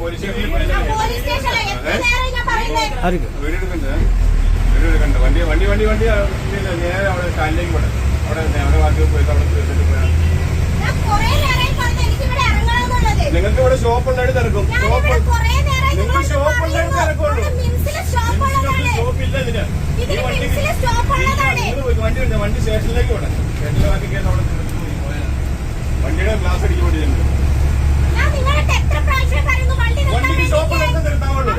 Police നേരെ അവിടെ സ്റ്റാൻഡിലേക്ക് പോട്ടെ. അവിടെ വാക്കി പോയി അവിടെ നിങ്ങൾക്ക് ഇവിടെ ഷോപ്പ് ഉണ്ടായിട്ട് തിരക്കും. നിങ്ങൾക്ക് ഷോപ്പ് ഉണ്ടായിട്ട് തിരക്കുള്ളൂ. ഷോപ്പില്ല ഇതിന്. വണ്ടി സ്റ്റേഷനിലേക്ക് പോട്ടെ. സ്റ്റേഷനിൽ ബാക്കി കേസ് അവിടെ വണ്ടിയുടെ ഗ്ലാസ് അടിച്ചു പോയിട്ടുണ്ട്. വണ്ടിക്ക് ഷോപ്പ് നിർത്താവുള്ളൂ.